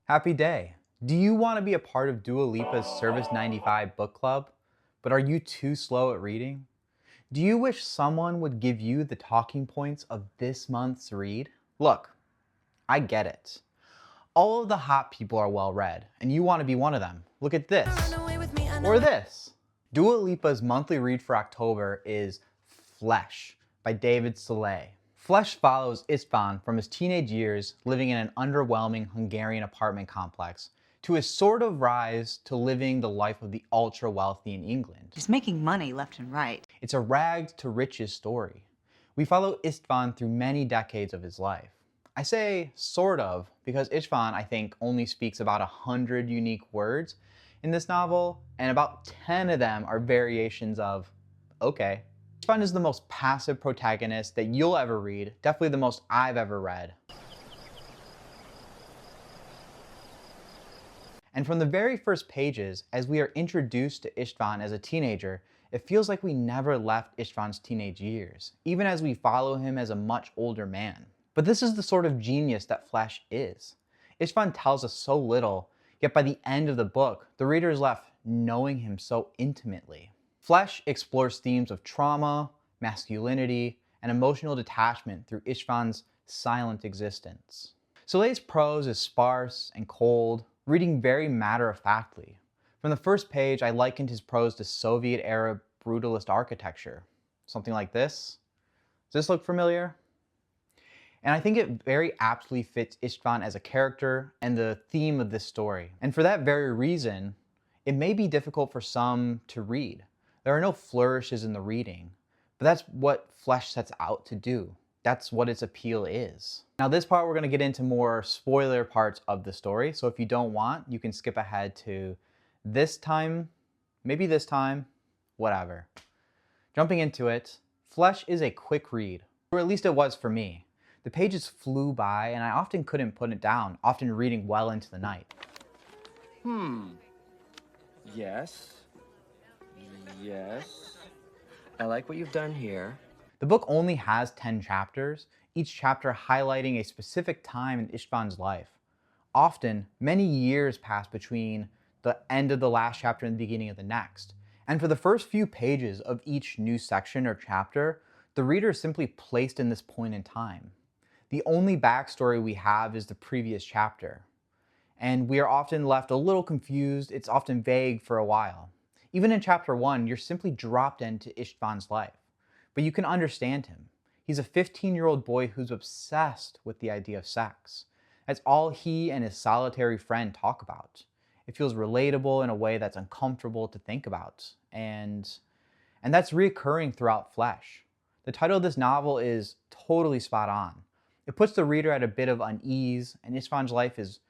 Happy day. Do you want to be a part of Dua Lipa's Service95 book club, but are you too slow at reading? Do you wish someone would give you the talking points of this month's read? Look, I get it. All of the hot people are well read, and you want to be one of them. Look at this. Or this. Dua Lipa's monthly read for October is Flesh by David Szalay. Flesh follows Istvan from his teenage years living in an underwhelming Hungarian apartment complex to his sort of rise to living the life of the ultra-wealthy in England. He's making money left and right. It's a rags to riches story. We follow Istvan through many decades of his life. I say sort of because Istvan, I think, only speaks about 100 unique words in this novel, and about 10 of them are variations of okay. Istvan is the most passive protagonist that you'll ever read, definitely the most I've ever read. And from the very first pages, as we are introduced to Istvan as a teenager, it feels like we never left Istvan's teenage years, even as we follow him as a much older man. But this is the sort of genius that Flesh is. Istvan tells us so little, yet by the end of the book, the reader is left knowing him so intimately. Flesh explores themes of trauma, masculinity, and emotional detachment through Istvan's silent existence. Salay's prose is sparse and cold, reading very matter-of-factly. From the first page, I likened his prose to Soviet-era brutalist architecture. Something like this. Does this look familiar? And I think it very aptly fits Istvan as a character and the theme of this story. And for that very reason, it may be difficult for some to read. There are no flourishes in the reading, but that's what Flesh sets out to do. That's what its appeal is. Now this part we're going to get into more spoiler parts of the story, so if you don't want, you can skip ahead to this time, maybe this time, whatever. Jumping into it, Flesh is a quick read, or at least it was for me. The pages flew by and I often couldn't put it down, often reading well into the night. Yes. Yes. I like what you've done here. The book only has 10 chapters, each chapter highlighting a specific time in Istvan's life. Often, many years pass between the end of the last chapter and the beginning of the next. And for the first few pages of each new section or chapter, the reader is simply placed in this point in time. The only backstory we have is the previous chapter. And we are often left a little confused, it's often vague for a while. Even in chapter 1, you're simply dropped into Istvan's life. But you can understand him. He's a 15-year-old boy who's obsessed with the idea of sex. That's all he and his solitary friend talk about. It feels relatable in a way that's uncomfortable to think about. And that's reoccurring throughout Flesh. The title of this novel is totally spot on. It puts the reader at a bit of unease, and Istvan's life is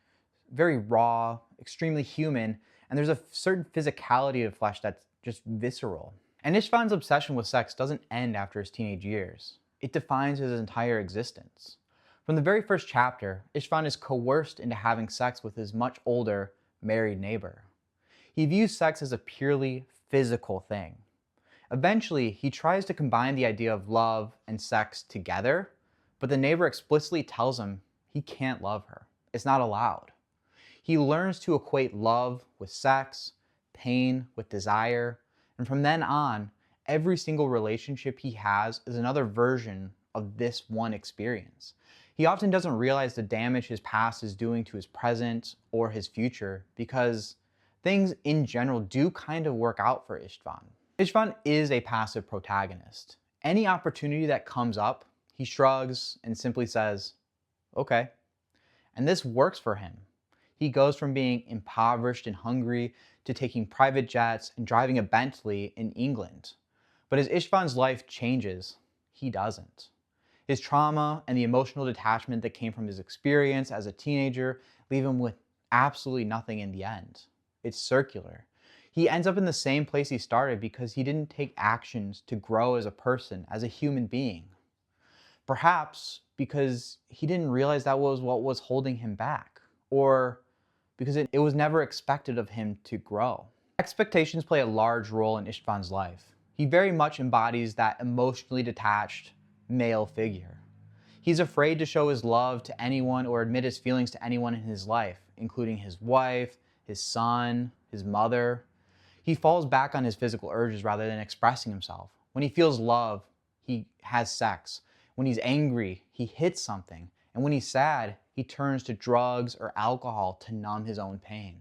very raw, extremely human, and there's a certain physicality to Flesh that's just visceral. And Istvan's obsession with sex doesn't end after his teenage years. It defines his entire existence. From the very first chapter, Istvan is coerced into having sex with his much older, married neighbor. He views sex as a purely physical thing. Eventually, he tries to combine the idea of love and sex together, but the neighbor explicitly tells him he can't love her. It's not allowed. He learns to equate love with sex, pain with desire, and from then on, every single relationship he has is another version of this one experience. He often doesn't realize the damage his past is doing to his present or his future because things in general do kind of work out for Istvan. Istvan is a passive protagonist. Any opportunity that comes up, he shrugs and simply says, okay. And this works for him. He goes from being impoverished and hungry to taking private jets and driving a Bentley in England. But as Istvan's life changes, he doesn't. His trauma and the emotional detachment that came from his experience as a teenager leave him with absolutely nothing in the end. It's circular. He ends up in the same place he started because he didn't take actions to grow as a person, as a human being. Perhaps because he didn't realize that was what was holding him back, or because it was never expected of him to grow. Expectations play a large role in Istvan's life. He very much embodies that emotionally detached male figure. He's afraid to show his love to anyone or admit his feelings to anyone in his life. including his wife, his son, his mother. He falls back on his physical urges rather than expressing himself. When he feels love, he has sex. When he's angry, he hits something. And when he's sad, he turns to drugs or alcohol to numb his own pain.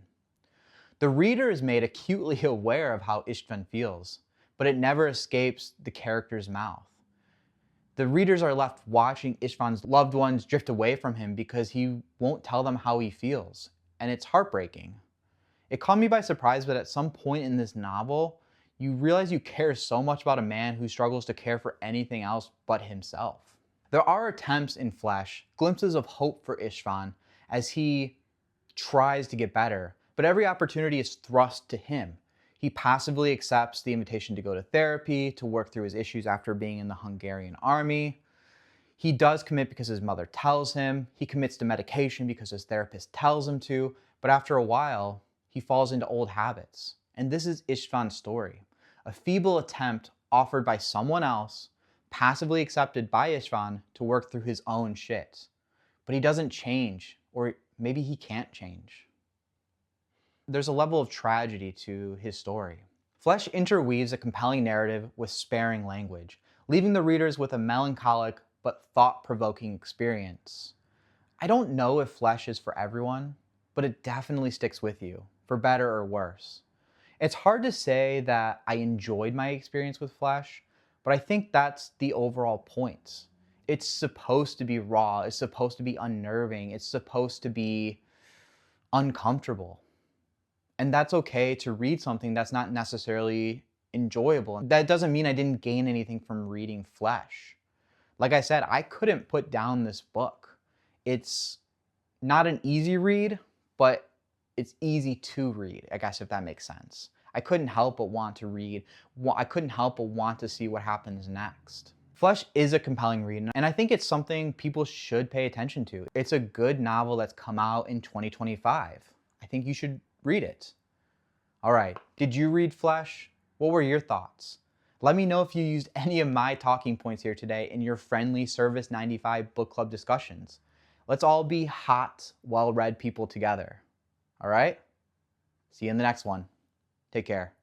The reader is made acutely aware of how István feels, but it never escapes the character's mouth. The readers are left watching István's loved ones drift away from him because he won't tell them how he feels, and it's heartbreaking. It caught me by surprise, but at some point in this novel, you realize you care so much about a man who struggles to care for anything else but himself. There are attempts in Flesh, glimpses of hope for István as he tries to get better, but every opportunity is thrust to him. He passively accepts the invitation to go to therapy, to work through his issues after being in the Hungarian army. He does commit because his mother tells him. He commits to medication because his therapist tells him to, but after a while, he falls into old habits. And this is István's story, a feeble attempt offered by someone else, passively accepted by István to work through his own shit. But he doesn't change, or maybe he can't change. There's a level of tragedy to his story. Flesh interweaves a compelling narrative with sparing language, leaving the readers with a melancholic but thought-provoking experience. I don't know if Flesh is for everyone, but it definitely sticks with you, for better or worse. It's hard to say that I enjoyed my experience with Flesh, but I think that's the overall point. It's supposed to be raw, it's supposed to be unnerving, it's supposed to be uncomfortable. And that's okay to read something that's not necessarily enjoyable. That doesn't mean I didn't gain anything from reading Flesh. Like I said, I couldn't put down this book. It's not an easy read, but it's easy to read, I guess, if that makes sense. I couldn't help but want to read. I couldn't help but want to see what happens next. Flesh is a compelling read, and I think it's something people should pay attention to. It's a good novel that's come out in 2025. I think you should read it. All right, did you read Flesh? What were your thoughts? Let me know if you used any of my talking points here today in your friendly Service95 book club discussions. Let's all be hot, well-read people together. All right? See you in the next one. Take care.